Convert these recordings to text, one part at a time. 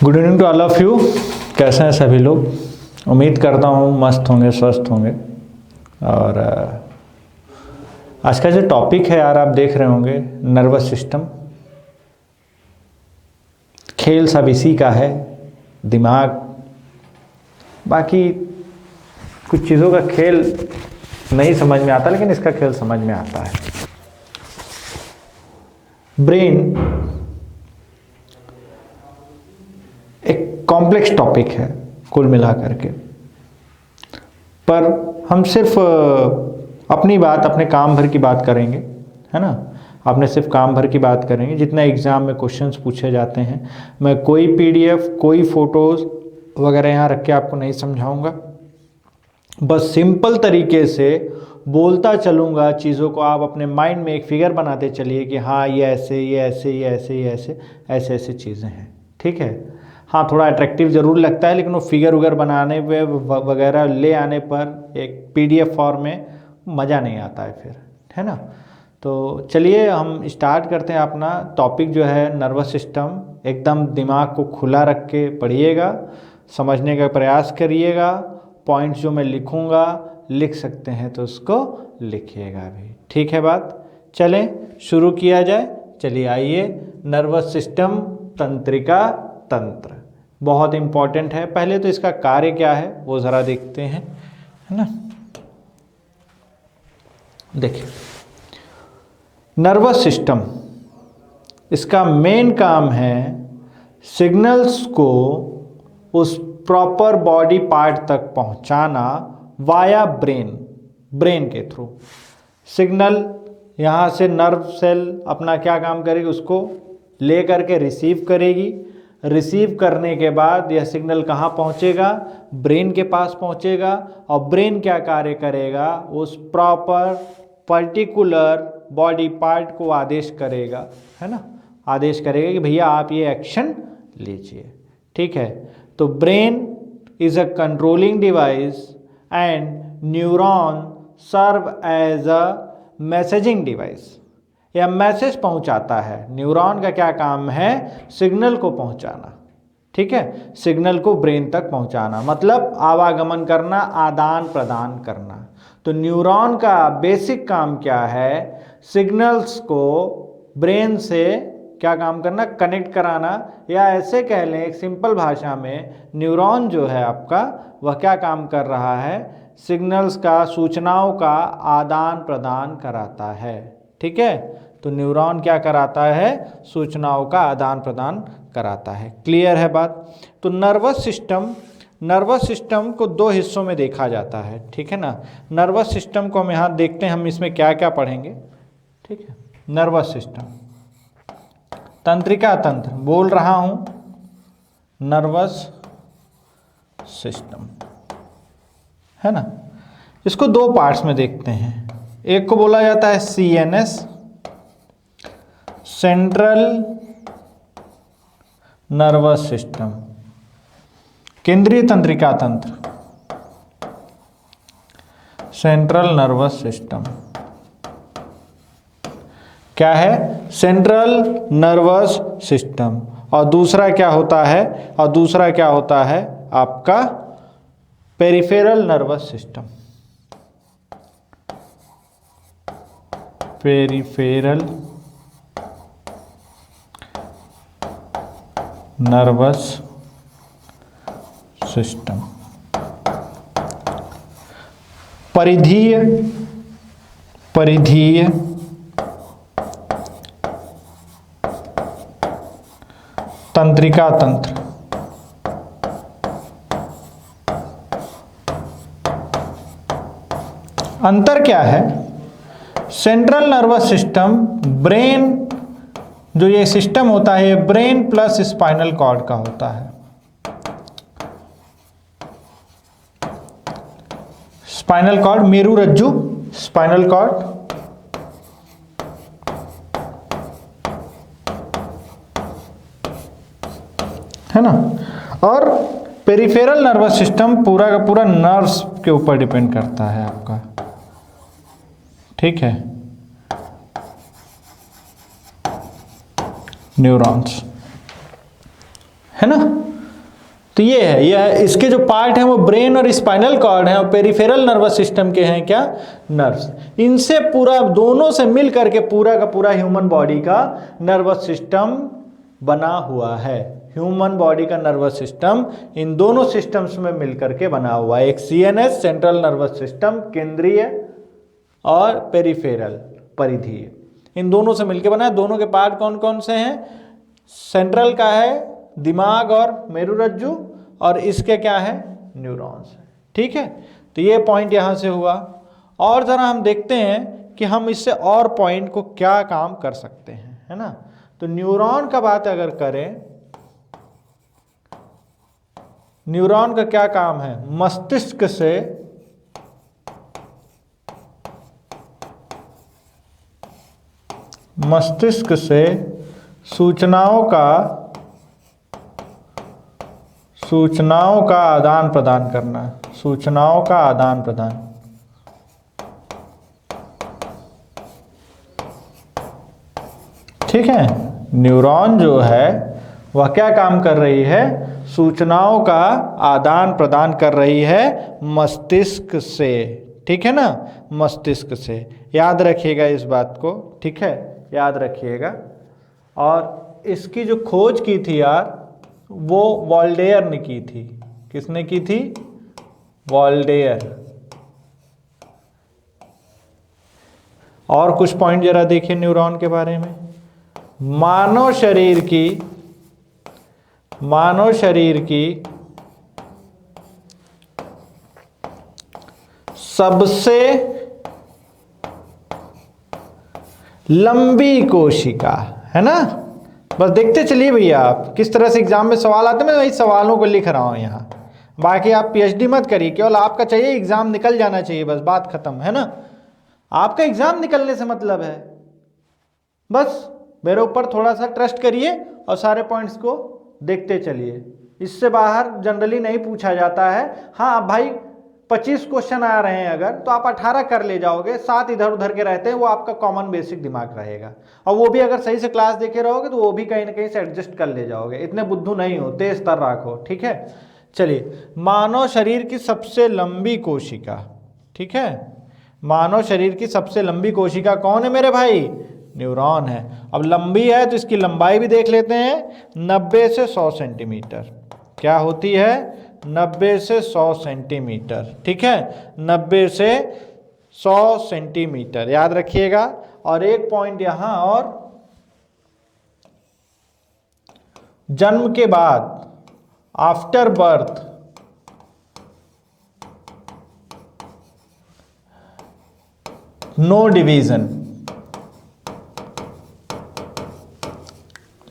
Good evening to all of you. कैसे हैं सभी लोग? उम्मीद करता हूँ मस्त होंगे, स्वस्थ होंगे। और आज का जो टॉपिक है यार, आप देख रहे होंगे, नर्वस सिस्टम। खेल सब इसी का है, दिमाग। बाकी कुछ चीज़ों का खेल नहीं समझ में आता, लेकिन इसका खेल समझ में आता है। ब्रेन एक कॉम्प्लेक्स टॉपिक है कुल मिला करके, पर हम सिर्फ अपनी बात, अपने काम भर की बात करेंगे, है ना। आपने सिर्फ काम भर की बात करेंगे, जितना एग्ज़ाम में क्वेश्चंस पूछे जाते हैं। मैं कोई पीडीएफ, कोई फ़ोटोज़ वगैरह यहाँ रख के आपको नहीं समझाऊंगा। बस सिंपल तरीके से बोलता चलूँगा चीज़ों को। आप अपने माइंड में एक फिगर बनाते चलिए कि हाँ, ये ऐसे, ये ऐसे, ये ऐसे, ये ऐसे, ऐसे ऐसे चीज़ें हैं। ठीक है। हाँ, थोड़ा अट्रैक्टिव ज़रूर लगता है, लेकिन वो फिगर उगर बनाने पे वगैरह ले आने पर एक पीडीएफ फॉर्म में मज़ा नहीं आता है फिर, है ना। तो चलिए हम स्टार्ट करते हैं अपना टॉपिक जो है नर्वस सिस्टम। एकदम दिमाग को खुला रख के पढ़िएगा, समझने का प्रयास करिएगा। पॉइंट्स जो मैं लिखूँगा, लिख सकते हैं तो उसको लिखिएगा भी, ठीक है बात। चलें शुरू किया जाए। चलिए आइए, नर्वस सिस्टम, तंत्रिका तंत्र बहुत इम्पॉर्टेंट है। पहले तो इसका कार्य क्या है वो ज़रा देखते हैं, है ना। देखिए, नर्वस सिस्टम, इसका मेन काम है सिग्नल्स को उस प्रॉपर बॉडी पार्ट तक पहुंचाना वाया ब्रेन। ब्रेन के थ्रू सिग्नल यहाँ से नर्व सेल अपना क्या काम करेगी, उसको ले करके रिसीव करेगी। रिसीव करने के बाद यह सिग्नल कहाँ पहुँचेगा? ब्रेन के पास पहुँचेगा। और ब्रेन क्या कार्य करेगा? उस प्रॉपर पर्टिकुलर बॉडी पार्ट को आदेश करेगा, है ना। आदेश करेगा कि भैया आप ये एक्शन लीजिए, ठीक है। तो brain is a controlling device and neuron serve as a messaging device. यह मैसेज पहुंचाता है। न्यूरॉन का क्या काम है? सिग्नल को पहुंचाना, ठीक है। सिग्नल को ब्रेन तक पहुंचाना मतलब आवागमन करना, आदान प्रदान करना। तो न्यूरॉन का बेसिक काम क्या है? सिग्नल्स को ब्रेन से क्या काम करना? कनेक्ट कराना। या ऐसे कह लें एक सिंपल भाषा में, न्यूरॉन जो है आपका, वह क्या काम कर रहा है? सिग्नल्स का, सूचनाओं का आदान प्रदान कराता है, ठीक है। तो न्यूरॉन क्या कराता है? सूचनाओं का आदान प्रदान कराता है। क्लियर है बात। तो नर्वस सिस्टम को दो हिस्सों में देखा जाता है, ठीक है ना। नर्वस सिस्टम को हम यहाँ देखते हैं, हम इसमें क्या क्या पढ़ेंगे, ठीक है। नर्वस सिस्टम, तंत्रिका तंत्र, बोल रहा हूँ नर्वस सिस्टम, है ना। इसको दो पार्ट्स में देखते हैं। एक को बोला जाता है सीएनएस, सेंट्रल नर्वस सिस्टम, केंद्रीय तंत्रिका तंत्र, सेंट्रल नर्वस सिस्टम। क्या है? Central nervous system. और दूसरा क्या होता है? और दूसरा क्या होता है आपका? Peripheral nervous system. Peripheral nervous system. परिधीय तंत्रिका तंत्र। अंतर क्या है? सेंट्रल नर्वस सिस्टम, ब्रेन जो ये सिस्टम होता है, ये ब्रेन प्लस स्पाइनल कॉर्ड का होता है। स्पाइनल कॉर्ड, मेरुरज्जु, स्पाइनल कॉर्ड, है ना। और पेरिफेरल नर्वस सिस्टम पूरा का पूरा नर्व्स के ऊपर डिपेंड करता है आपका, ठीक है। न्यूरॉन्स, है ना। तो ये है, यह इसके जो पार्ट हैं वो ब्रेन और स्पाइनल कॉर्ड हैं और पेरिफेरल नर्वस सिस्टम के हैं क्या, नर्व्स। इनसे पूरा, दोनों से मिल करके पूरा का पूरा ह्यूमन बॉडी का नर्वस सिस्टम बना हुआ है। ह्यूमन बॉडी का नर्वस सिस्टम इन दोनों सिस्टम्स में मिलकर के बना हुआ है। एक सीएनएस सेंट्रल नर्वस सिस्टम, केंद्रीय, और पेरिफेरल परिधीय, इन दोनों से मिलकर बना है। दोनों के पार्ट कौन कौन से हैं? सेंट्रल का है दिमाग और मेरुरज्जु, और इसके क्या है, न्यूरॉन्स। ठीक है, तो ये पॉइंट यहाँ से हुआ। और जरा हम देखते हैं कि हम इससे और पॉइंट को क्या काम कर सकते हैं, है ना। तो न्यूरॉन का बात अगर करें, न्यूरॉन का क्या काम है? मस्तिष्क से सूचनाओं का आदान प्रदान करना, सूचनाओं का आदान प्रदान। ठीक है, न्यूरॉन जो है वह क्या काम कर रही है? सूचनाओं का आदान प्रदान कर रही है मस्तिष्क से। ठीक है ना, मस्तिष्क से। याद रखिएगा इस बात को, ठीक है, याद रखिएगा। और इसकी जो खोज की थी यार, वो वॉल्डेयर ने की थी। किसने की थी? वॉल्डेयर। और कुछ पॉइंट जरा देखिए न्यूरॉन के बारे में। मानव शरीर की सबसे लंबी कोशिका, है ना। बस देखते चलिए भैया, आप किस तरह से एग्जाम में सवाल आते हैं, मैं वही सवालों को लिख रहा हूं यहाँ। बाकी आप पीएचडी मत करिए, केवल आपका चाहिए एग्जाम निकल जाना चाहिए, बस बात खत्म, है ना। आपका एग्जाम निकलने से मतलब है। बस मेरे ऊपर थोड़ा सा ट्रस्ट करिए और सारे पॉइंट्स को देखते चलिए। इससे बाहर जनरली नहीं पूछा जाता है। हाँ भाई, 25 क्वेश्चन आ रहे हैं अगर, तो आप 18 कर ले जाओगे, 7 इधर उधर के रहते हैं, वो आपका कॉमन बेसिक दिमाग रहेगा। और वो भी अगर सही से क्लास देखे रहोगे तो वो भी कहीं ना कहीं से एडजस्ट कर ले जाओगे। इतने बुद्धू नहीं हो, तेज तर रखो, ठीक है। चलिए, मानव शरीर की सबसे लंबी कोशिका, ठीक है, मानव शरीर की सबसे लंबी कोशिका कौन है मेरे भाई? न्यूरॉन है। अब लंबी है तो इसकी लंबाई भी देख लेते हैं, 90 से 100 सेंटीमीटर। क्या होती है? 90 से 100 सेंटीमीटर, ठीक है, 90 से 100 सेंटीमीटर, याद रखिएगा। और एक पॉइंट यहां और, जन्म के बाद, आफ्टर बर्थ, नो डिवीजन,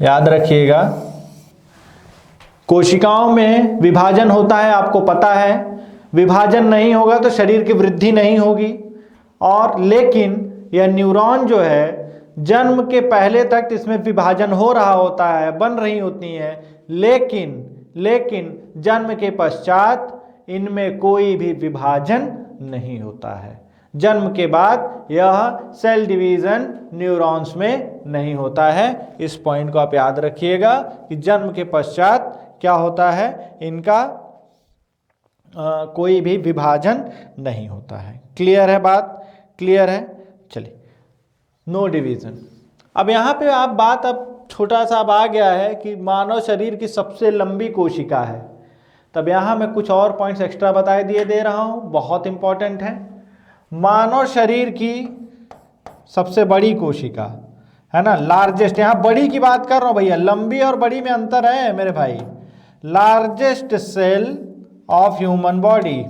याद रखिएगा। कोशिकाओं में विभाजन होता है, आपको पता है। विभाजन नहीं होगा तो शरीर की वृद्धि नहीं होगी। और लेकिन यह न्यूरॉन जो है, जन्म के पहले तक इसमें विभाजन हो रहा होता है, बन रही होती हैं, लेकिन जन्म के पश्चात इनमें कोई भी विभाजन नहीं होता है। जन्म के बाद यह सेल डिवीजन न्यूरॉन्स में नहीं होता है। इस पॉइंट को आप याद रखिएगा कि जन्म के पश्चात क्या होता है, इनका कोई भी विभाजन नहीं होता है। क्लियर है बात? क्लियर है। चलिए, नो डिवीजन। अब यहाँ पे आप बात, अब छोटा सा अब आ गया है कि मानव शरीर की सबसे लंबी कोशिका है। तब यहाँ मैं कुछ और पॉइंट्स एक्स्ट्रा बताए दे रहा हूँ, बहुत इंपॉर्टेंट है। मानव शरीर की सबसे बड़ी कोशिका, है ना, लार्जेस्ट, यहाँ बड़ी की बात कर रहा हूँ भैया, लंबी और बड़ी में अंतर है मेरे भाई। Largest cell of human body,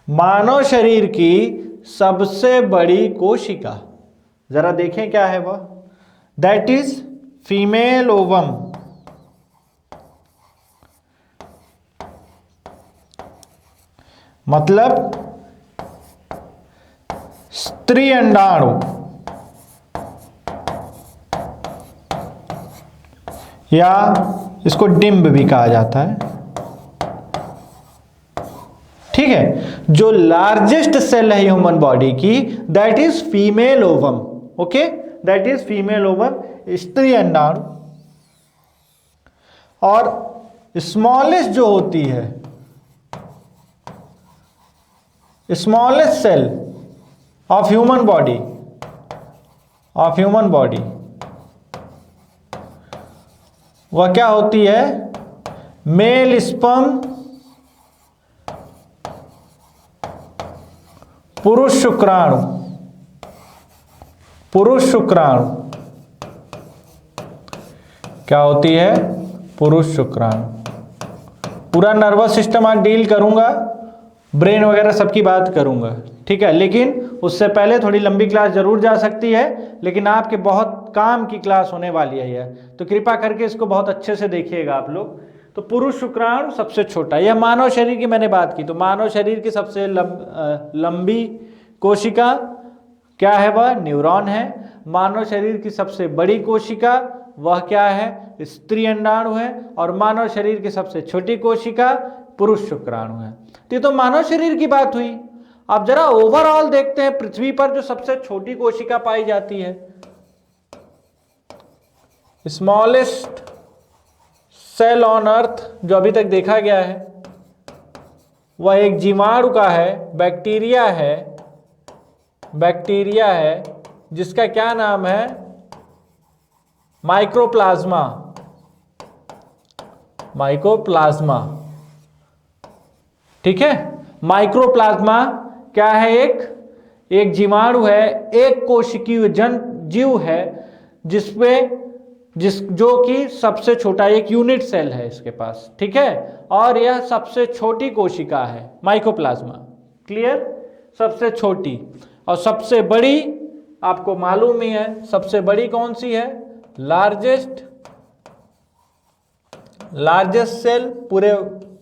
मानव शरीर की सबसे बड़ी कोशिका, जरा देखें क्या है वह, दैट इज फीमेल ओवम। मतलब स्त्री अंडाणु, या इसको डिंब भी कहा जाता है, ठीक है। जो लार्जेस्ट सेल है ह्यूमन बॉडी की, that is female ovum, okay, that is female ovum. स्त्री अंडाणु, और स्मॉलेस्ट जो होती है, smallest cell of human body, वह क्या होती है? मेल स्पर्म, पुरुष शुक्राणु, क्या होती है? पुरुष शुक्राणु। पूरा नर्वस सिस्टम आज डील करूंगा, ब्रेन वगैरह सबकी बात करूंगा, ठीक है। लेकिन उससे पहले थोड़ी लंबी क्लास जरूर जा सकती है, लेकिन आपके बहुत काम की क्लास होने वाली है यह, तो कृपया करके इसको बहुत अच्छे से देखिएगा आप लोग। तो पुरुष शुक्राणु सबसे छोटा, यह मानव शरीर की मैंने बात की, तो मानव शरीर की सबसे लंबी कोशिका क्या है? वह न्यूरॉन है। मानव शरीर की सबसे बड़ी कोशिका वह क्या है? स्त्री अंडाणु है। और मानव शरीर की सबसे छोटी कोशिका पुरुष शुक्राणु है। तो ये तो मानव शरीर की बात हुई। अब जरा ओवरऑल देखते हैं, पृथ्वी पर जो सबसे छोटी कोशिका पाई जाती है, स्मॉलेस्ट सेल ऑन अर्थ जो अभी तक देखा गया है, वह एक जीवाणु का है, बैक्टीरिया है, जिसका क्या नाम है? माइकोप्लाज्मा, ठीक है। माइक्रोप्लाज्मा क्या है? एक जीवाणु है, एक कोशिकीय जीव है, जो कि सबसे छोटा एक यूनिट सेल है इसके पास, ठीक है। और यह सबसे छोटी कोशिका है, माइकोप्लाज्मा, क्लियर? सबसे छोटी। और सबसे बड़ी आपको मालूम ही है, सबसे बड़ी कौन सी है? लार्जेस्ट सेल पूरे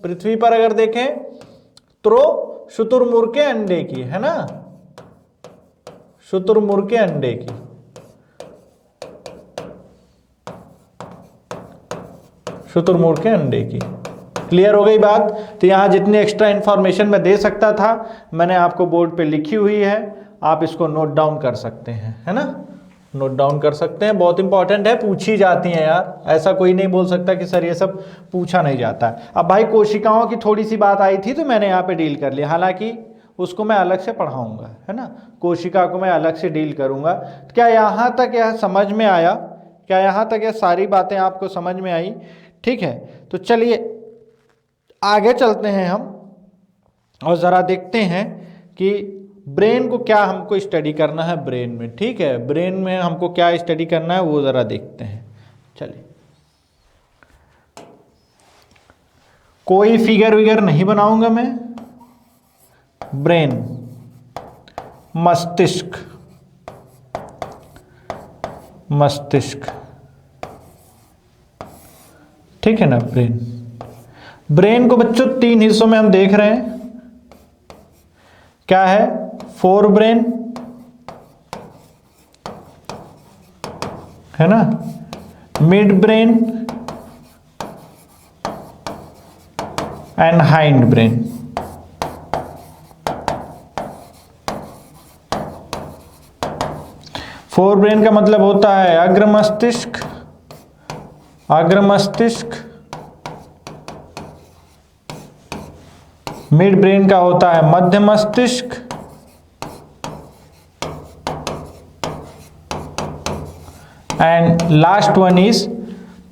पृथ्वी पर अगर देखें तो शुतुरमुर्ग के अंडे की, है ना, शुतुरमुर्ग के अंडे की। शुतुरमुर्ग के अंडे की, क्लियर हो गई बात? तो यहां जितनी एक्स्ट्रा इंफॉर्मेशन मैं दे सकता था मैंने आपको बोर्ड पे लिखी हुई है, आप इसको नोट डाउन कर सकते हैं, है ना, नोट डाउन कर सकते हैं। बहुत इंपॉर्टेंट है, पूछी जाती हैं यार, ऐसा कोई नहीं बोल सकता कि सर ये सब पूछा नहीं जाता है। अब भाई कोशिकाओं की थोड़ी सी बात आई थी तो मैंने यहाँ पे डील कर लिया, हालांकि उसको मैं अलग से पढ़ाऊंगा, है ना, कोशिका को मैं अलग से डील करूंगा। तो क्या यहाँ तक यह समझ में आया? क्या यहाँ तक यह सारी बातें आपको समझ में आई? ठीक है, तो चलिए आगे चलते हैं हम और ज़रा देखते हैं कि ब्रेन को क्या हमको स्टडी करना है ब्रेन में, ठीक है। ब्रेन में हमको क्या स्टडी करना है वो ज़रा देखते हैं। चलिए, कोई फिगर विगर नहीं बनाऊंगा मैं। ब्रेन, मस्तिष्क, ठीक है ना। ब्रेन को बच्चों 3 हिस्सों में हम देख रहे हैं। क्या है? फोर ब्रेन, है ना, mid brain and hind brain. Fore brain का मतलब होता है अग्र मस्तिष्क, मिड ब्रेन का होता है मध्य मस्तिष्क, एंड लास्ट वन इज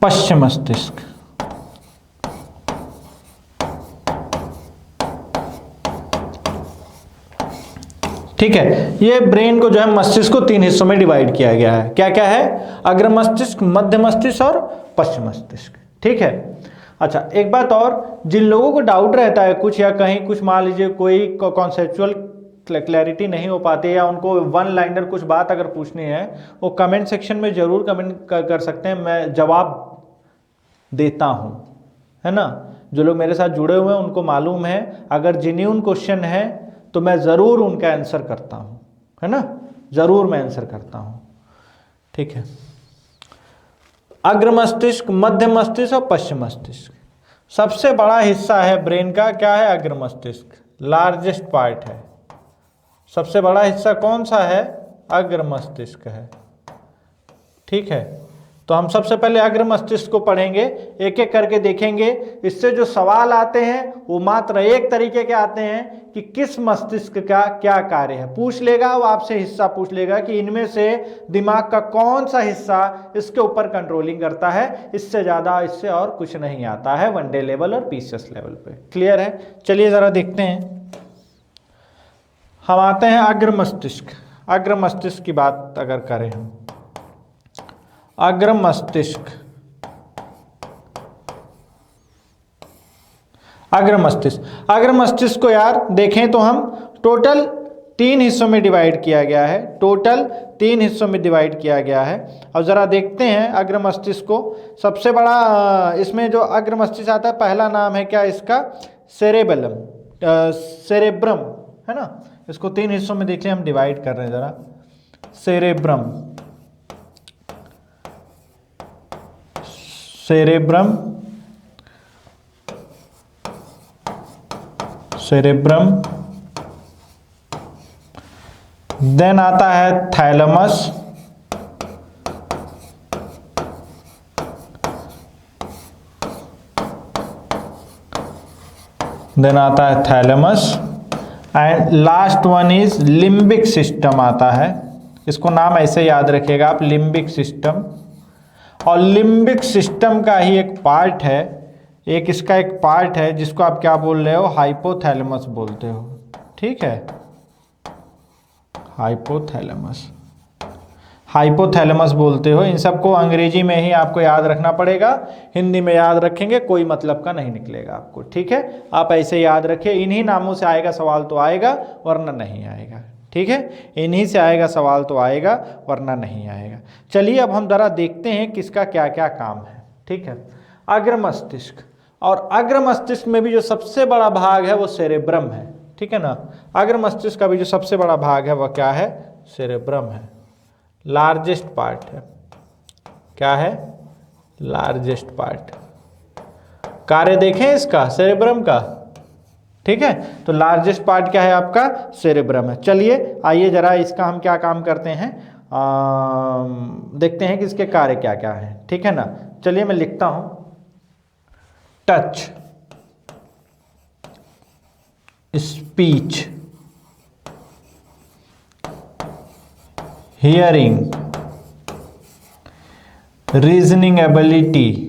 पश्चिम मस्तिष्क। ठीक है, ये ब्रेन को जो है मस्तिष्क को 3 हिस्सों में डिवाइड किया गया है। क्या क्या है? अग्र मस्तिष्क, मध्य मस्तिष्क और पश्चिम मस्तिष्क, ठीक है। अच्छा, एक बात और, जिन लोगों को डाउट रहता है कुछ या कहीं कुछ, मान लीजिए कोई कॉन्सेप्चुअल क्लैरिटी नहीं हो पाती है या उनको वन लाइनर कुछ बात अगर पूछनी है, वो कमेंट सेक्शन में ज़रूर कमेंट कर सकते हैं, मैं जवाब देता हूँ, है ना। जो लोग मेरे साथ जुड़े हुए हैं उनको मालूम है, अगर जेन्युइन क्वेश्चन है तो मैं ज़रूर उनका आंसर करता हूँ, है ना, ज़रूर मैं आंसर करता हूँ, ठीक है। अग्र मस्तिष्क, मध्य मस्तिष्क और पश्चिम मस्तिष्क। सबसे बड़ा हिस्सा है ब्रेन का क्या है? अग्र मस्तिष्क, लार्जेस्ट पार्ट है। सबसे बड़ा हिस्सा कौन सा है? अग्र मस्तिष्क है, ठीक है। तो हम सबसे पहले अग्र मस्तिष्क को पढ़ेंगे, एक एक करके देखेंगे। इससे जो सवाल आते हैं वो मात्र एक तरीके के आते हैं कि किस मस्तिष्क का क्या कार्य है। पूछ लेगा वो आपसे, हिस्सा पूछ लेगा कि इनमें से दिमाग का कौन सा हिस्सा इसके ऊपर कंट्रोलिंग करता है। इससे ज़्यादा इससे और कुछ नहीं आता है वनडे लेवल और पीसीएस लेवल पे। क्लियर है? चलिए ज़रा देखते हैं। हम आते हैं अग्र मस्तिष्क। अग्र मस्तिष्क की बात अगर करें हम, अग्र मस्तिष्क, अग्र मस्तिष्क, अग्र मस्तिष्क को यार देखें तो हम टोटल 3 हिस्सों में डिवाइड किया गया है। टोटल 3 हिस्सों में डिवाइड किया गया है। अब ज़रा देखते हैं अग्र मस्तिष्क को। सबसे बड़ा इसमें जो अग्र मस्तिष्क आता है, पहला नाम है क्या इसका? सेरेबेलम, सेरेब्रम, है ना। इसको 3 हिस्सों में देखिए हम डिवाइड कर रहे हैं ज़रा। सेरेब्रम, सेरेब्रम, सेरेब्रम, देन आता है थैलेमस, देन आता है thalamus, and last one is limbic system आता है। इसको नाम ऐसे याद रखिएगा आप, लिम्बिक सिस्टम। और लिम्बिक सिस्टम का ही एक पार्ट है, एक इसका एक पार्ट है जिसको आप क्या बोल रहे हो? हाइपोथैलेमस बोलते हो। ठीक है, हाइपोथैलेमस, हाइपोथैलेमस बोलते हो। इन सबको अंग्रेजी में ही आपको याद रखना पड़ेगा, हिंदी में याद रखेंगे कोई मतलब का नहीं निकलेगा आपको। ठीक है, आप ऐसे याद रखिए। इन्हीं नामों से आएगा सवाल तो आएगा, वरना नहीं आएगा। ठीक है, इन्हीं से आएगा सवाल तो आएगा, वरना नहीं आएगा। चलिए अब हम ज़रा देखते हैं किसका क्या क्या काम है। ठीक है, अग्र मस्तिष्क, और अग्र मस्तिष्क में भी जो सबसे बड़ा भाग है वो सेरेब्रम है। ठीक है ना, अग्र मस्तिष्क का भी जो सबसे बड़ा भाग है वह क्या है? सेरेब्रम है, लार्जेस्ट पार्ट है। क्या है? Largest part. कार्य देखें इसका, सेरेब्रम का। ठीक है, तो लार्जेस्ट पार्ट क्या है आपका? सेरेब्रम है। चलिए आइए जरा इसका हम क्या काम करते हैं, देखते हैं कि इसके कार्य क्या क्या है। ठीक है ना, चलिए मैं लिखता हूं। Touch, speech, hearing, reasoning ability,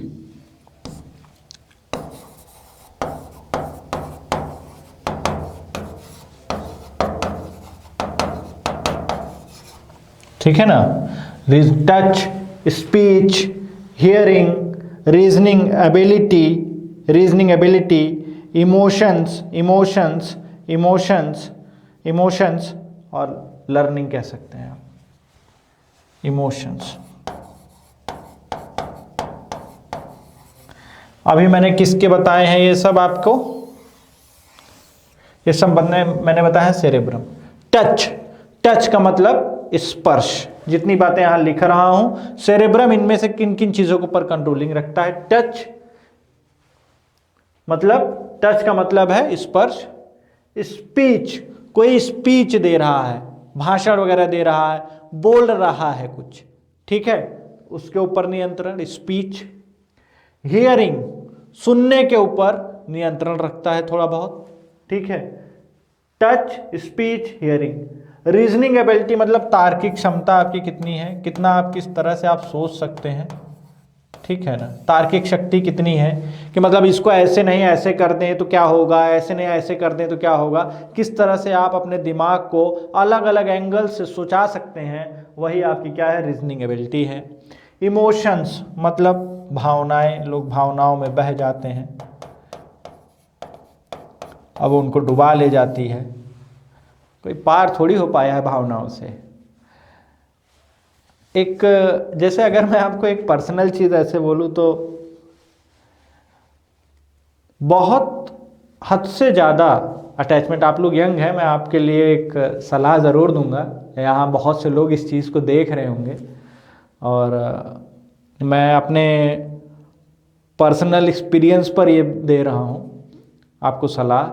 ठीक है ना। Touch, speech, hearing, reasoning ability, reasoning ability, emotions, emotions, emotions, emotions, और लर्निंग कह सकते हैं आप, इमोशंस। अभी मैंने किसके बताए हैं ये सब आपको? ये सब मैंने बताया है सेरेब्रम। टच, टच का मतलब स्पर्श। जितनी बातें यहां लिख रहा हूं, सेरेब्रम इनमें से किन किन चीजों के ऊपर कंट्रोलिंग रखता है? टच मतलब, टच का मतलब है स्पर्श। स्पीच, कोई स्पीच दे रहा है, भाषण वगैरह दे रहा है, बोल रहा है कुछ, ठीक है, उसके ऊपर नियंत्रण, स्पीच। हियरिंग, सुनने के ऊपर नियंत्रण रखता है थोड़ा बहुत, ठीक है। Touch, speech, hearing. Reasoning ability मतलब तार्किक क्षमता आपकी कितनी है, कितना आप किस तरह से आप सोच सकते हैं, ठीक है ना। तार्किक शक्ति कितनी है कि मतलब इसको ऐसे नहीं ऐसे कर दें तो क्या होगा, ऐसे नहीं ऐसे कर दें तो क्या होगा, किस तरह से आप अपने दिमाग को अलग अलग एंगल से सोचा सकते हैं, वही आपकी क्या है? रीजनिंग एबिलिटी है। इमोशंस मतलब भावनाएं, लोग भावनाओं में बह जाते हैं, अब उनको डुबा ले जाती है, कोई पार थोड़ी हो पाया है भावनाओं से। एक जैसे अगर मैं आपको एक पर्सनल चीज़ ऐसे बोलूँ तो बहुत हद से ज़्यादा अटैचमेंट, आप लोग यंग हैं, मैं आपके लिए एक सलाह ज़रूर दूंगा, यहाँ बहुत से लोग इस चीज़ को देख रहे होंगे, और मैं अपने पर्सनल एक्सपीरियंस पर ये दे रहा हूँ आपको सलाह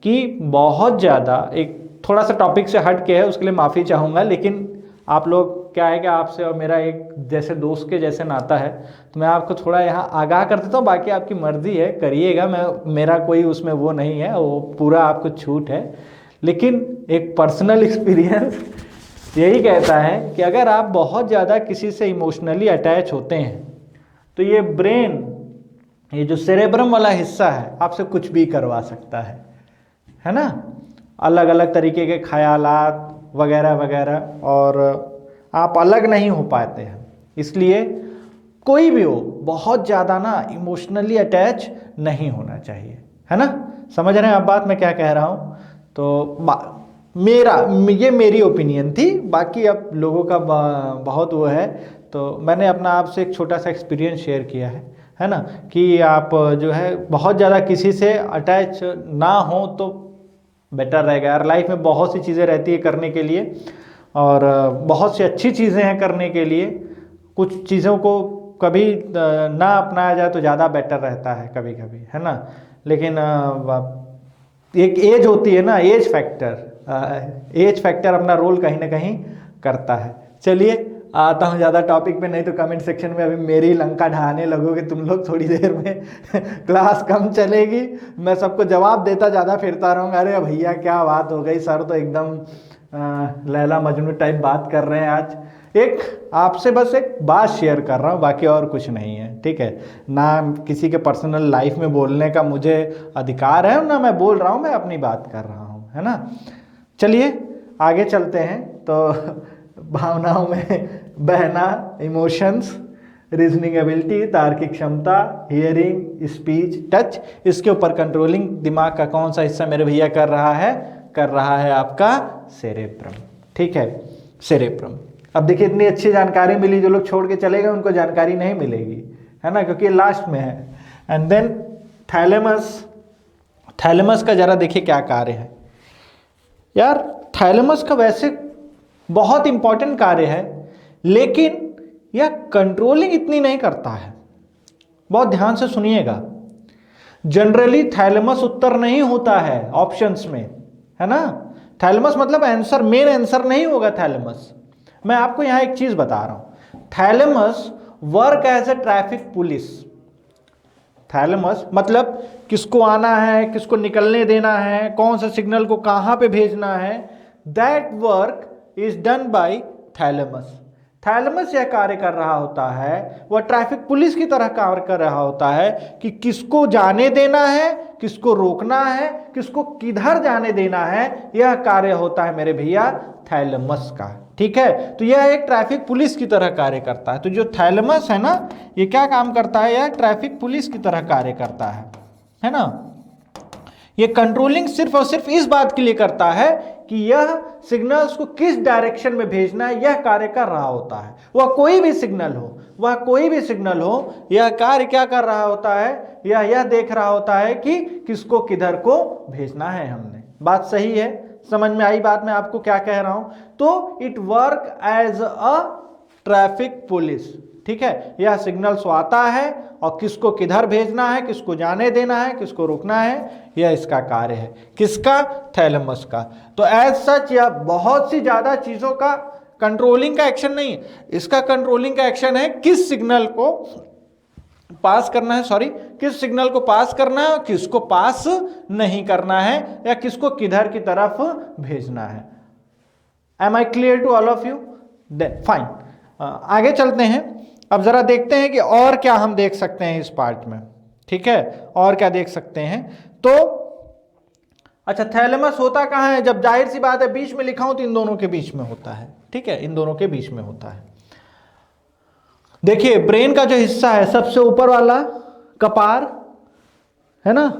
कि बहुत ज़्यादा, एक थोड़ा सा टॉपिक से हट के है उसके लिए माफ़ी चाहूँगा, लेकिन आप लोग क्या है कि आपसे और मेरा एक जैसे दोस्त के जैसे नाता है, तो मैं आपको थोड़ा यहाँ आगाह कर देता हूँ, बाकी आपकी मर्जी है, करिएगा, मेरा कोई उसमें वो नहीं है, वो पूरा आपको छूट है। लेकिन एक पर्सनल एक्सपीरियंस यही कहता है कि अगर आप बहुत ज़्यादा किसी से इमोशनली अटैच होते हैं तो ये ब्रेन, ये जो सेरेब्रम वाला हिस्सा है, आपसे कुछ भी करवा सकता है ना, अलग अलग तरीके के ख्यालात वगैरह वगैरह, और आप अलग नहीं हो पाते हैं। इसलिए कोई भी हो, बहुत ज़्यादा ना इमोशनली अटैच नहीं होना चाहिए, है ना। समझ रहे हैं आप बात मैं क्या कह रहा हूँ। तो ये मेरी ओपिनियन थी, बाकी अब लोगों का बहुत वो है, तो मैंने अपना आपसे एक छोटा सा एक्सपीरियंस शेयर किया है ना, कि आप जो है बहुत ज़्यादा किसी से अटैच ना हो तो बेटर रहेगा यार। लाइफ में बहुत सी चीज़ें रहती है करने के लिए, और बहुत सी अच्छी चीज़ें हैं करने के लिए। कुछ चीज़ों को कभी ना अपनाया जाए तो ज़्यादा बेटर रहता है कभी कभी, है ना। लेकिन एक एज होती है ना, एज फैक्टर अपना रोल कहीं ना कहीं करता है। चलिए आता हूँ ज़्यादा टॉपिक पे, नहीं तो कमेंट सेक्शन में अभी मेरी लंका ढहाने लगोगे तुम लोग थोड़ी देर में क्लास कम चलेगी, मैं सबको जवाब देता ज़्यादा फिरता रहूँगा, अरे भैया क्या बात हो गई, सर तो एकदम लैला मजनू टाइप बात कर रहे हैं आज। एक आपसे बस एक बात शेयर कर रहा हूँ, बाकी और कुछ नहीं है, ठीक है ना। किसी के पर्सनल लाइफ में बोलने का मुझे अधिकार है ना, मैं बोल रहा हूँ, मैं अपनी बात कर रहा हूँ, है ना। चलिए आगे चलते हैं। तो भावनाओं में बहना, इमोशंस, रीजनिंग एबिलिटी, तार्किक क्षमता, हियरिंग, स्पीच, टच, इसके ऊपर कंट्रोलिंग दिमाग का कौन सा हिस्सा मेरे भैया कर रहा है आपका सेरेब्रम, ठीक है, सेरेब्रम। अब देखिए इतनी अच्छी जानकारी मिली, जो लोग छोड़ के चले गए उनको जानकारी नहीं मिलेगी, है ना, क्योंकि लास्ट में है। एंड देन थैलेमस, थैलेमस का जरा देखिए क्या कार्य है यार। थैलेमस का वैसे बहुत इंपॉर्टेंट कार्य है, लेकिन यह कंट्रोलिंग इतनी नहीं करता है। बहुत ध्यान से सुनिएगा, जनरली थैलेमस उत्तर नहीं होता है ऑप्शंस में, है ना। थैलेमस मतलब आंसर, मेन आंसर नहीं होगा थैलेमस। मैं आपको यहां एक चीज बता रहा हूं, thalamus work as a traffic police. Thalamus मतलब किसको आना है, किसको निकलने देना है, कौन सा सिग्नल को कहां पे भेजना है, that work is done by thalamus. Thalamus यह कार्य कर रहा होता है, वह ट्रैफिक पुलिस की तरह कार्य कर रहा होता है कि किसको जाने देना है, किसको रोकना है, किसको किधर जाने देना है, यह कार्य होता है मेरे भैया थैलेमस का, ठीक है। तो यह एक ट्रैफिक पुलिस की तरह कार्य करता है। तो जो थैलेमस है ना, ये क्या काम करता है, यह ट्रैफिक पुलिस की तरह कार्य करता है ना। ये कंट्रोलिंग सिर्फ और सिर्फ इस बात के लिए करता है कि यह सिग्नल्स को किस डायरेक्शन में भेजना है, यह कार्य कर रहा होता है। वह कोई भी सिग्नल हो, यह कार्य क्या कर रहा होता है, यह देख रहा होता है कि किसको किधर को भेजना है हमने। बात सही है, समझ में आई बात मैं आपको क्या कह रहा हूं। तो it work as a traffic police, ठीक है। यह सिग्नल्स आता है और किसको किधर भेजना है, किसको जाने देना है, किसको रोकना है, यह इसका कार्य है। किसका, थैलेमस का। तो एज सच यह बहुत सी ज्यादा चीजों का कंट्रोलिंग का एक्शन नहीं है, इसका कंट्रोलिंग का एक्शन है किस सिग्नल को पास करना है, किस सिग्नल को पास करना है और किसको पास नहीं करना है, या किसको किधर की तरफ भेजना है। Am I clear to all of you? Then fine, आगे चलते हैं। अब जरा देखते हैं कि और क्या हम देख सकते हैं इस पार्ट में, ठीक है, और क्या देख सकते हैं। तो अच्छा, थैलेमस होता कहाँ है, जब जाहिर सी बात है बीच में लिखा हूं तो इन दोनों के बीच में होता है, ठीक है, इन दोनों के बीच में होता है। देखिए ब्रेन का जो हिस्सा है, सबसे ऊपर वाला कपार है ना,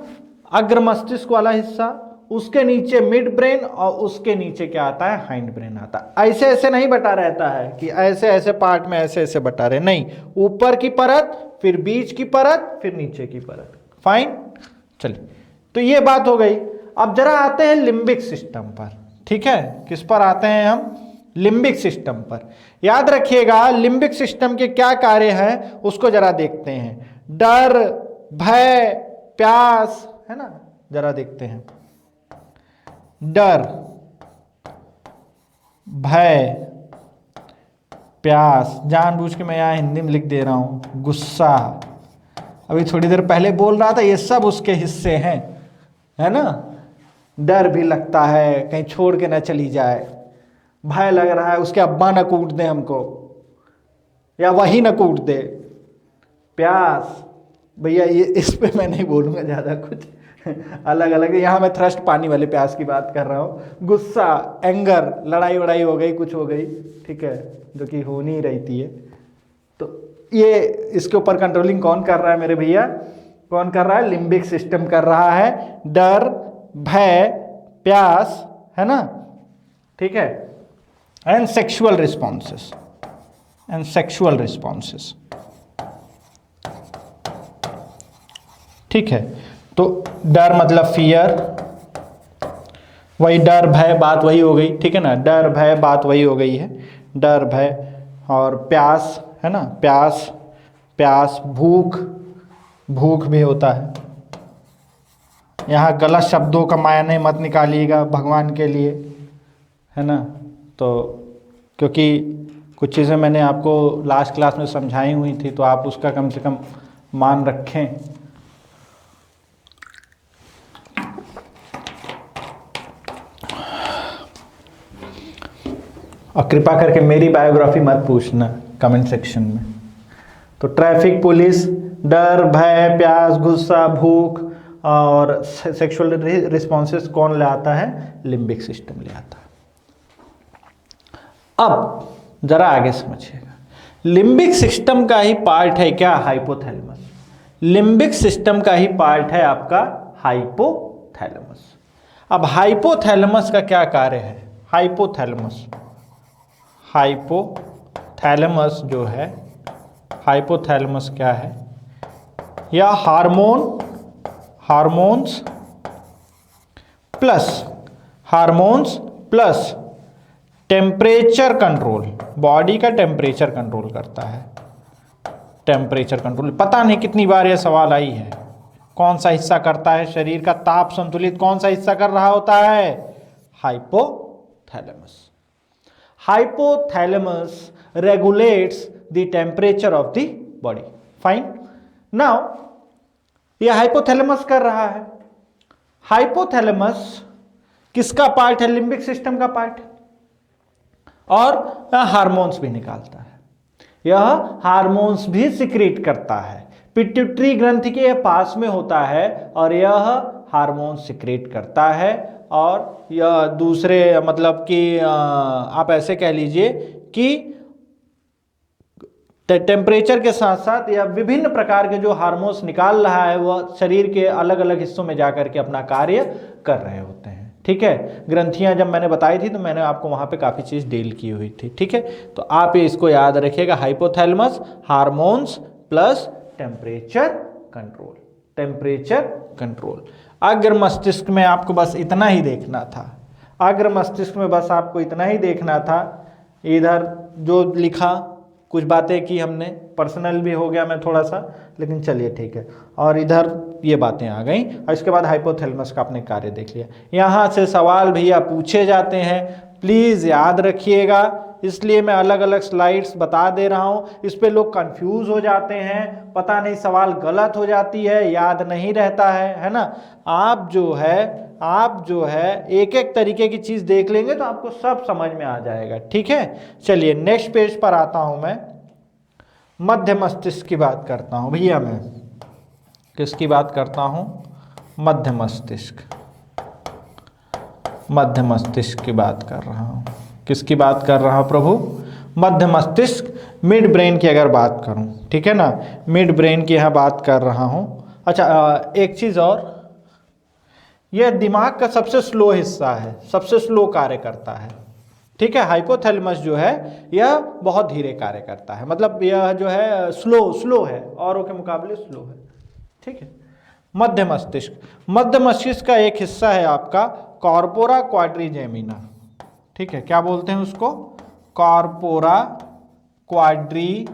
अग्र मस्तिष्क वाला हिस्सा, उसके नीचे मिड ब्रेन, और उसके नीचे क्या आता है, हाइंड ब्रेन आता है। ऐसे ऐसे नहीं बटा रहता है कि ऐसे ऐसे पार्ट में ऐसे ऐसे बटा रहे, नहीं, ऊपर की परत, फिर बीच की परत, फिर नीचे की परत। फाइन, चलिए, तो ये बात हो गई। अब जरा आते हैं लिम्बिक सिस्टम पर, ठीक है। किस पर आते हैं हम, लिम्बिक सिस्टम पर। याद रखिएगा लिम्बिक सिस्टम के क्या कार्य हैं उसको जरा देखते हैं। डर, भय, प्यास, है ना, जरा देखते हैं। डर, भय, प्यास, जानबूझ के मैं यहाँ हिंदी में लिख दे रहा हूँ। गुस्सा, अभी थोड़ी देर पहले बोल रहा था, ये सब उसके हिस्से हैं, है ना। डर भी लगता है कहीं छोड़ के ना चली जाए, भय लग रहा है उसके अब्बा न कूट दे हमको या वही न कूट दे। प्यास, भैया ये इस पे मैं नहीं बोलूँगा ज़्यादा कुछ, अलग अलग, यहाँ मैं थ्रस्ट पानी वाले प्यास की बात कर रहा हूँ। गुस्सा, एंगर, लड़ाई वड़ाई हो गई, कुछ हो गई, ठीक है, जो कि हो नहीं रहती है, तो ये इसके ऊपर कंट्रोलिंग कौन कर रहा है मेरे भैया? कौन कर रहा है? लिम्बिक सिस्टम कर रहा है। डर, भय, प्यास, है ना, ठीक है, and sexual responses, and sexual responses, ठीक है। तो डर मतलब फियर, वही डर भय बात वही हो गई, ठीक है ना, डर भय बात वही हो गई है, डर भय। और प्यास, है ना, प्यास, प्यास, भूख, भूख भी होता है। यहाँ गलत शब्दों का मायने मत निकालिएगा भगवान के लिए, है ना, तो क्योंकि कुछ चीज़ें मैंने आपको लास्ट क्लास में समझाई हुई थी, तो आप उसका कम से कम मान रखें। और कृपा करके मेरी बायोग्राफी मत पूछना कमेंट सेक्शन में। तो ट्रैफिक पुलिस, डर, भय, प्यास, गुस्सा, भूख और सेक्सुअल रिस्पॉन्सेस कौन ले आता है? लिम्बिक सिस्टम ले आता है। अब जरा आगे समझिएगा, लिम्बिक सिस्टम का ही पार्ट है क्या? हाइपोथैलेमस। लिम्बिक सिस्टम का ही पार्ट है आपका हाइपोथैलेमस। अब हाइपोथैलेमस का क्या कार्य है? हाइपोथैलेमस, हाइपोथैलेमस जो है, हाइपोथैलेमस क्या है? या hormones plus temperature control, body का टेम्परेचर कंट्रोल करता है। टेम्परेचर कंट्रोल, पता नहीं कितनी बार यह सवाल आई है, कौन सा हिस्सा करता है शरीर का ताप संतुलित, कौन सा हिस्सा कर रहा होता है? Hypothalamus. Hypothalamus regulates the temperature of the body. Fine. Now, यह हाइपोथैलेमस कर रहा है। हाइपोथैलेमस किसका पार्ट है? लिम्बिक सिस्टम का पार्ट। और हार्मोन्स भी निकालता है, यह हार्मोन्स भी सिक्रीट करता है। पिट्यूटरी ग्रंथि के पास में होता है और यह हार्मोन्स सिक्रीट करता है। और यह दूसरे मतलब कि आप ऐसे कह लीजिए कि टेम्परेचर के साथ साथ यह विभिन्न प्रकार के जो हार्मोन्स निकाल रहा है वह शरीर के अलग अलग हिस्सों में जाकर के अपना कार्य कर रहे होते हैं, ठीक है। ग्रंथियां जब मैंने बताई थी तो मैंने आपको वहां पे काफ़ी चीज़ डील की हुई थी, ठीक है। तो आप इसको याद रखिएगा, hypothalamus, hormones plus temperature control, temperature control. अग्र मस्तिष्क में आपको बस इतना ही देखना था, अग्र मस्तिष्क में बस आपको इतना ही देखना था। इधर जो लिखा, कुछ बातें की हमने, पर्सनल भी हो गया मैं थोड़ा सा, लेकिन चलिए ठीक है। और इधर ये बातें आ गई और इसके बाद हाइपोथैलेमस का आपने कार्य देख लिया। यहाँ से सवाल भैया पूछे जाते हैं, प्लीज़ याद रखिएगा, इसलिए मैं अलग अलग स्लाइड्स बता दे रहा हूँ। इस पे लोग कंफ्यूज हो जाते हैं, पता नहीं सवाल गलत हो जाती है, याद नहीं रहता है ना। आप जो है एक एक तरीके की चीज़ देख लेंगे तो आपको सब समझ में आ जाएगा, ठीक है। चलिए नेक्स्ट पेज पर आता हूँ मैं। मध्य मस्तिष्क की बात करता हूँ भैया, मैं किसकी बात करता हूँ? मध्य मस्तिष्क, मध्य मस्तिष्क की बात कर रहा हूँ। किसकी बात कर रहा हूँ प्रभु? मध्य मस्तिष्क, मिड ब्रेन की अगर बात करूँ, ठीक है ना, मिड ब्रेन की यहाँ बात कर रहा हूँ। अच्छा, एक चीज़ और, यह दिमाग का सबसे स्लो हिस्सा है, सबसे स्लो कार्य करता है, ठीक है। हाइपोथैलेमस जो है यह बहुत धीरे कार्य करता है, मतलब यह जो है स्लो है, औरों के मुकाबले स्लो है, ठीक है। मध्य मस्तिष्क, मध्य मस्तिष्क का एक हिस्सा है आपका कॉर्पोरा क्वाड्रिजेमिना, ठीक है। क्या बोलते हैं उसको? Corpora quadrigemina,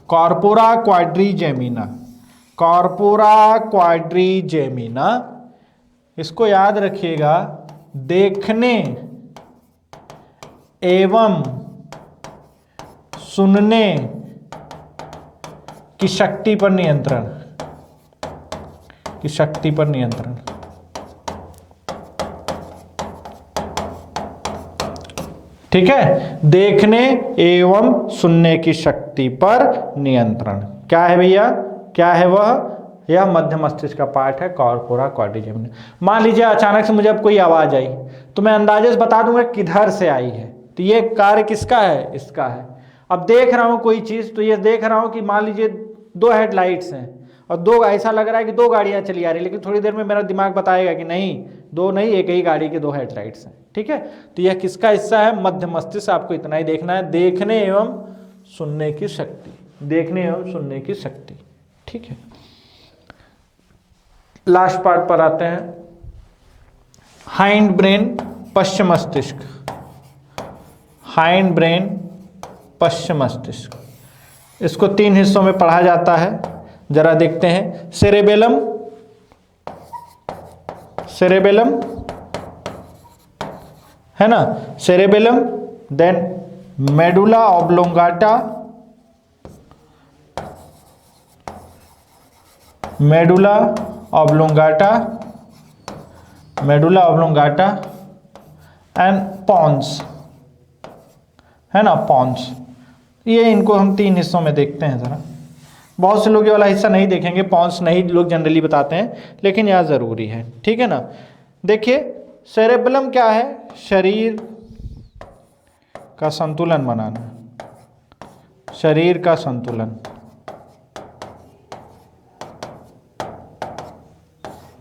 corpora quadrigemina, corpora quadrigemina. इसको याद रखिएगा, देखने एवं सुनने की शक्ति पर नियंत्रण, की शक्ति पर नियंत्रण। ठीक है, देखने एवं सुनने की शक्ति पर नियंत्रण क्या है भैया, क्या है वह, यह मध्य मस्तिष्क का पार्ट है, कॉर्पोरा कॉर्टिकम। मान लीजिए अचानक से मुझे अब कोई आवाज आई तो मैं अंदाजे से बता दूंगा किधर से आई है, तो ये कार्य किसका है, इसका है। अब देख रहा हूं कोई चीज, तो ये देख रहा हूं कि मान लीजिए 2 हेडलाइट्स हैं और 2, ऐसा लग रहा है कि 2 गाड़ियां चली आ रही, लेकिन थोड़ी देर में मेरा दिमाग बताएगा कि नहीं 2 नहीं, एक ही गाड़ी के 2 हेडलाइट्स हैं। ठीक है, तो यह किसका हिस्सा है, मध्य मस्तिष्क। आपको इतना ही देखना है, देखने एवं सुनने की शक्ति, देखने एवं सुनने की शक्ति। ठीक है, लास्ट पार्ट पर आते हैं, हाइंड ब्रेन, पश्चिम मस्तिष्क। हाइंड ब्रेन, पश्चिम मस्तिष्क, इसको 3 हिस्सों में पढ़ा जाता है, जरा देखते हैं। सेरेबेलम, सेरेबेलम है ना, cerebellum, then medulla oblongata, medulla oblongata, medulla oblongata and pons, है ना, पॉन्स। ये इनको हम 3 हिस्सों में देखते हैं जरा। बहुत से लोग ये वाला हिस्सा नहीं देखेंगे, पॉन्स नहीं लोग जनरली बताते हैं, लेकिन यह जरूरी है। ठीक है ना, देखिए सेरेबेलम क्या है, शरीर का संतुलन बनाना, शरीर का संतुलन।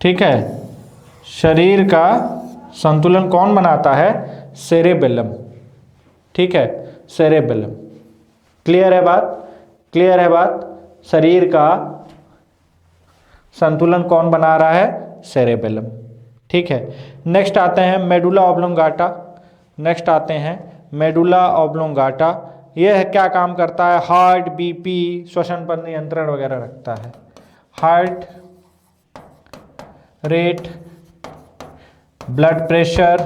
ठीक है, शरीर का संतुलन कौन बनाता है, सेरेबेलम। ठीक है, सेरेबेलम। क्लियर है बात, क्लियर है बात, शरीर का संतुलन कौन बना रहा है, सेरेबेलम। ठीक है, नेक्स्ट आते हैं मेडुला ऑब्लोंगाटा, नेक्स्ट आते हैं मेडुला ऑब्लोंगाटा। यह क्या काम करता है, हार्ट, बीपी, श्वसन पर नियंत्रण वगैरह रखता है। हार्ट रेट, ब्लड प्रेशर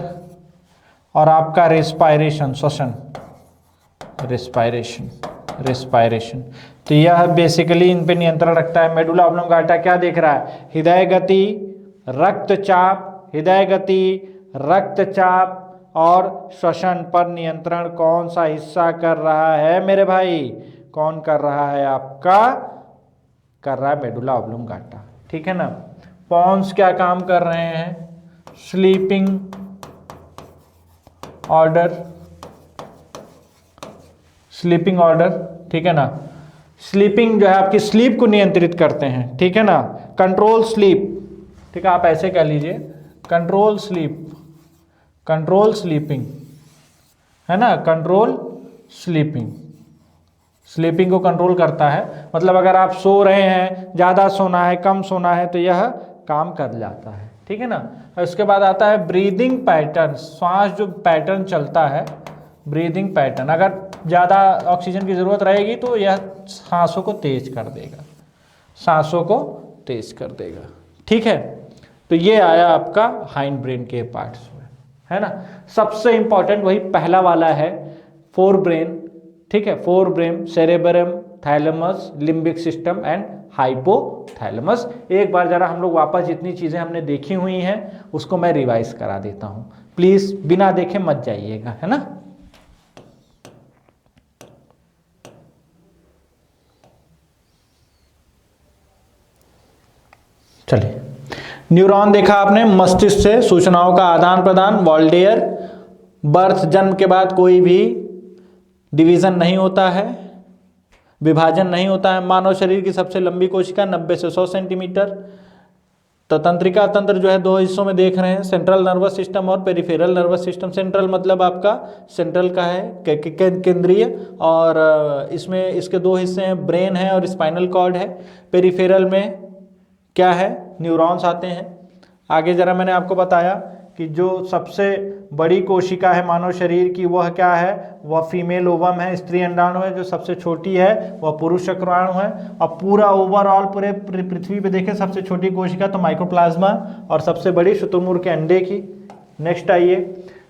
और आपका रेस्पायरेशन, श्वसन, रेस्पायरेशन, रेस्पायरेशन। तो यह बेसिकली इन पे नियंत्रण रखता है। मेडुला ऑब्लोंगाटा क्या देख रहा है, हृदय गति, रक्तचाप, हृदय गति, रक्तचाप और श्वसन पर नियंत्रण कौन सा हिस्सा कर रहा है मेरे भाई, कौन कर रहा है, आपका कर रहा है मेडुला ऑब्लोंगाटा। ठीक है ना, पॉन्स क्या काम कर रहे हैं, स्लीपिंग ऑर्डर, स्लीपिंग ऑर्डर। ठीक है ना, स्लीपिंग जो है आपकी स्लीप को नियंत्रित करते हैं। ठीक है ना, कंट्रोल स्लीप। ठीक है, आप ऐसे कह लीजिए, कंट्रोल स्लीप, कंट्रोल स्लीपिंग, है ना, कंट्रोल स्लीपिंग, स्लीपिंग को कंट्रोल करता है। मतलब अगर आप सो रहे हैं, ज़्यादा सोना है, कम सोना है, तो यह काम कर जाता है। ठीक है ना, उसके बाद आता है ब्रीदिंग पैटर्न, श्वास जो पैटर्न चलता है, ब्रीदिंग पैटर्न। अगर ज़्यादा ऑक्सीजन की ज़रूरत रहेगी तो यह सांसों को तेज कर देगा, सांसों को तेज कर देगा। ठीक है, तो ये आया आपका हाइंड ब्रेन के पार्ट्स में, है ना। सबसे इंपॉर्टेंट वही पहला वाला है, फोर ब्रेन। ठीक है, forebrain, cerebrum, thalamus, limbic system and hypothalamus. एक बार जरा हम लोग वापस जितनी चीज़ें हमने देखी हुई हैं उसको मैं रिवाइज करा देता हूँ, प्लीज़ बिना देखे मत जाइएगा, है ना। चलिए, न्यूरॉन देखा आपने, मस्तिष्क से सूचनाओं का आदान प्रदान, वॉल्डेयर। बर्थ, जन्म के बाद कोई भी डिवीजन नहीं होता है, विभाजन नहीं होता है। मानव शरीर की सबसे लंबी कोशिका 90 से 100 सेंटीमीटर। तंत्रिका तंत्र जो है 2 हिस्सों में देख रहे हैं, सेंट्रल नर्वस सिस्टम और पेरिफेरल नर्वस सिस्टम। सेंट्रल मतलब आपका सेंट्रल का है, केंद्रीय, और इसमें इसके 2 हिस्से हैं, ब्रेन है और स्पाइनल कॉर्ड है। पेरिफेरल में क्या है, न्यूरॉन्स आते हैं। आगे जरा मैंने आपको बताया कि जो सबसे बड़ी कोशिका है मानव शरीर की वह क्या है, वह फीमेल ओवम है, स्त्री अंडाणु है। जो सबसे छोटी है वह पुरुष शुक्राणु है। अब पूरा ओवरऑल पूरे पृथ्वी पे देखें, सबसे छोटी कोशिका तो माइक्रोप्लाज्मा और सबसे बड़ी शुतुरमुर्ग के अंडे की। नेक्स्ट आइए,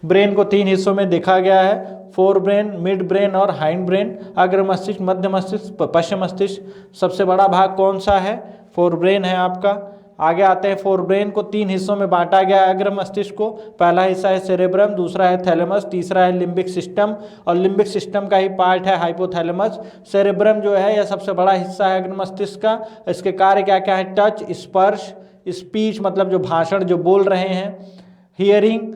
ब्रेन को 3 हिस्सों में देखा गया है, फोर ब्रेन, मिड ब्रेन और हाइंड ब्रेन। अग्र मस्तिष्क, मध्य मस्तिष्क, पश्चिम मस्तिष्क। सबसे बड़ा भाग कौन सा है? फोर ब्रेन है आपका। आगे आते हैं, फोर ब्रेन को 3 हिस्सों में बांटा गया है अग्र मस्तिष्क को। पहला हिस्सा है सेरेब्रम, दूसरा है थैलेमस, तीसरा है लिम्बिक सिस्टम, और लिम्बिक सिस्टम का ही पार्ट है हाइपोथैलेमस। सेरेब्रम जो है यह सबसे बड़ा हिस्सा है अग्र मस्तिष्क का। इसके कार्य क्या क्या है? टच, स्पर्श, स्पीच मतलब जो भाषण जो बोल रहे हैं, हियरिंग,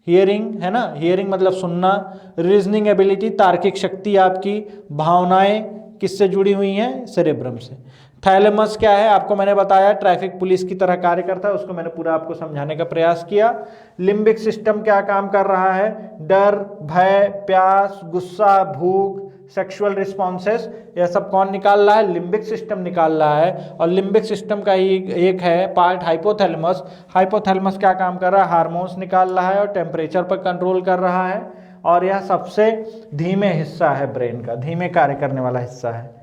हियरिंग है ना, हियरिंग मतलब सुनना, रीजनिंग एबिलिटी तार्किक शक्ति आपकी, भावनाएं किससे जुड़ी हुई हैं? सेरेब्रम से। थैलेमस क्या है? आपको मैंने बताया ट्रैफिक पुलिस की तरह कार्य करता है, उसको मैंने पूरा आपको समझाने का प्रयास किया। लिम्बिक सिस्टम क्या काम कर रहा है? डर, भय, प्यास, गुस्सा, भूख, सेक्सुअल रिस्पॉन्सेस, यह सब कौन निकाल रहा है? लिम्बिक सिस्टम निकाल रहा है। और लिम्बिक सिस्टम का ही एक है पार्ट हाइपोथैलेमस। हाइपोथैलेमस क्या काम कर रहा है? हार्मोन्स निकाल रहा है और टेम्परेचर पर कंट्रोल कर रहा है। और यह सबसे धीमे हिस्सा है ब्रेन का, धीमे कार्य करने वाला हिस्सा है।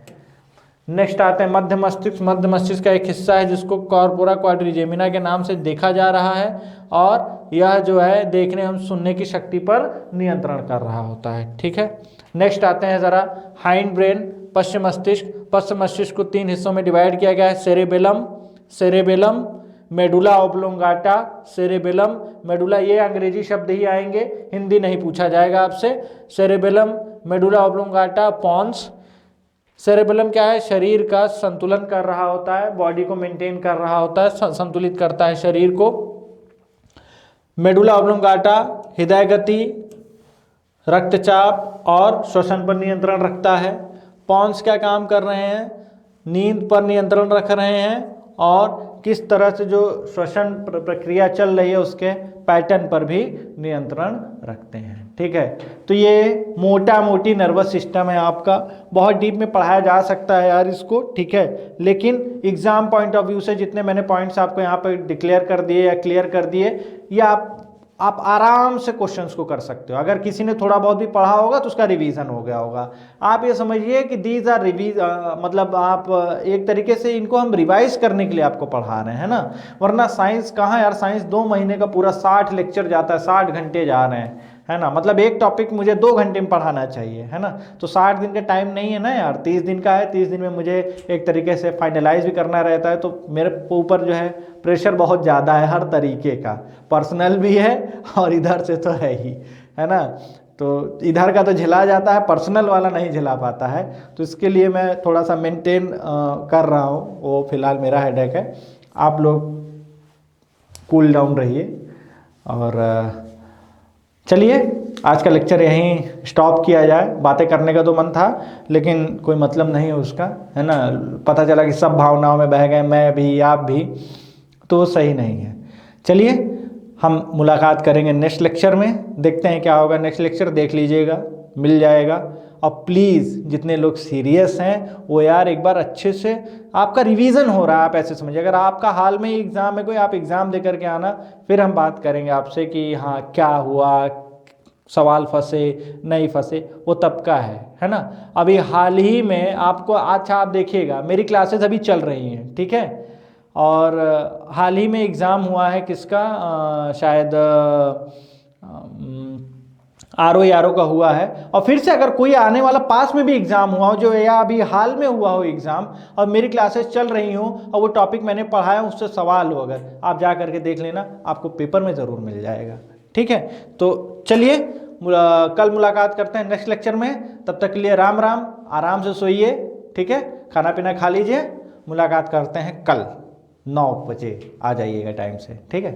नेक्स्ट आते हैं मध्य मस्तिष्क। मध्य मस्तिष्क का एक हिस्सा है जिसको कॉर्पोरा क्वाड्रिजेमिना के नाम से देखा जा रहा है, और यह जो है देखने एवं सुनने की शक्ति पर नियंत्रण कर रहा होता है। ठीक है, नेक्स्ट आते हैं जरा हाइंड ब्रेन, पश्चिम मस्तिष्क। पश्चिम मस्तिष्क को 3 हिस्सों में डिवाइड किया गया है, cerebellum, cerebellum, medulla oblongata, cerebellum, medulla, ये अंग्रेजी शब्द ही आएंगे, हिंदी नहीं पूछा जाएगा आपसे। Cerebellum, medulla oblongata, pons. Cerebellum क्या है? शरीर का संतुलन कर रहा होता है, बॉडी को मेंटेन कर रहा होता है, संतुलित करता है शरीर को। मेडुला ऑब्लोंगाटा हृदय गति, रक्तचाप और श्वसन पर नियंत्रण रखता है। पॉन्स क्या काम कर रहे हैं? नींद पर नियंत्रण रख रहे हैं और किस तरह से जो श्वसन प्रक्रिया चल रही है उसके पैटर्न पर भी नियंत्रण रखते हैं। ठीक है, तो ये मोटा मोटी नर्वस सिस्टम है आपका। बहुत डीप में पढ़ाया जा सकता है यार इसको, ठीक है, लेकिन एग्जाम पॉइंट ऑफ व्यू से जितने मैंने पॉइंट्स आपको यहाँ पर डिक्लेयर कर दिए या क्लियर कर दिए, ये आप आराम से क्वेश्चंस को कर सकते हो। अगर किसी ने थोड़ा बहुत भी पढ़ा होगा तो उसका रिवीजन हो गया होगा। आप ये समझिए कि दीज आर मतलब आप एक तरीके से इनको हम रिवाइज करने के लिए आपको पढ़ा रहे हैं ना, वरना साइंस कहाँ यार, साइंस 2 महीने का पूरा 60 लेक्चर जाता है, 60 घंटे जा रहे हैं, है ना। मतलब एक टॉपिक मुझे 2 घंटे में पढ़ाना चाहिए, है ना। तो 60 दिन का टाइम नहीं है ना यार, 30 दिन का है। 30 दिन में मुझे एक तरीके से फाइनलाइज भी करना रहता है, तो मेरे ऊपर जो है प्रेशर बहुत ज़्यादा है हर तरीके का, पर्सनल भी है और इधर से तो है ही, है ना। तो इधर का तो झेला जाता है, पर्सनल वाला नहीं झेला पाता है। तो इसके लिए मैं थोड़ा सा मेंटेन कर रहा हूँ, वो फिलहाल मेरा हेडेक है। आप लोग कूल डाउन रहिए। और चलिए आज का लेक्चर यहीं स्टॉप किया जाए। बातें करने का तो मन था लेकिन कोई मतलब नहीं है उसका, है ना। पता चला कि सब भावनाओं में बह गए, मैं भी आप भी, तो सही नहीं है। चलिए हम मुलाकात करेंगे नेक्स्ट लेक्चर में, देखते हैं क्या होगा। नेक्स्ट लेक्चर देख लीजिएगा, मिल जाएगा। और प्लीज़ जितने लोग सीरियस हैं वो यार एक बार अच्छे से, आपका रिवीजन हो रहा है, आप ऐसे समझिए। अगर आपका हाल में ही एग्ज़ाम है कोई, आप एग्ज़ाम दे करके आना, फिर हम बात करेंगे आपसे कि हाँ क्या हुआ, सवाल फंसे नहीं फंसे, वो तब का है ना। अभी हाल ही में आपको, अच्छा आप देखिएगा मेरी क्लासेस अभी चल रही हैं, ठीक है। और हाल ही में एग्ज़ाम हुआ है किसका, शायद आर ओ का हुआ है। और फिर से अगर कोई आने वाला पास में भी एग्ज़ाम हुआ हो, जो या अभी हाल में हुआ हो एग्ज़ाम, और मेरी क्लासेस चल रही हो और वो टॉपिक मैंने पढ़ाया उससे सवाल हो, अगर आप जा करके देख लेना, आपको पेपर में ज़रूर मिल जाएगा, ठीक है। तो चलिए कल मुलाकात करते हैं नेक्स्ट लेक्चर में। तब तक के लिए राम राम, आराम से सोइए, ठीक है, खाना पीना खा लीजिए। मुलाकात करते हैं कल 9 बजे, आ जाइएगा टाइम से, ठीक है।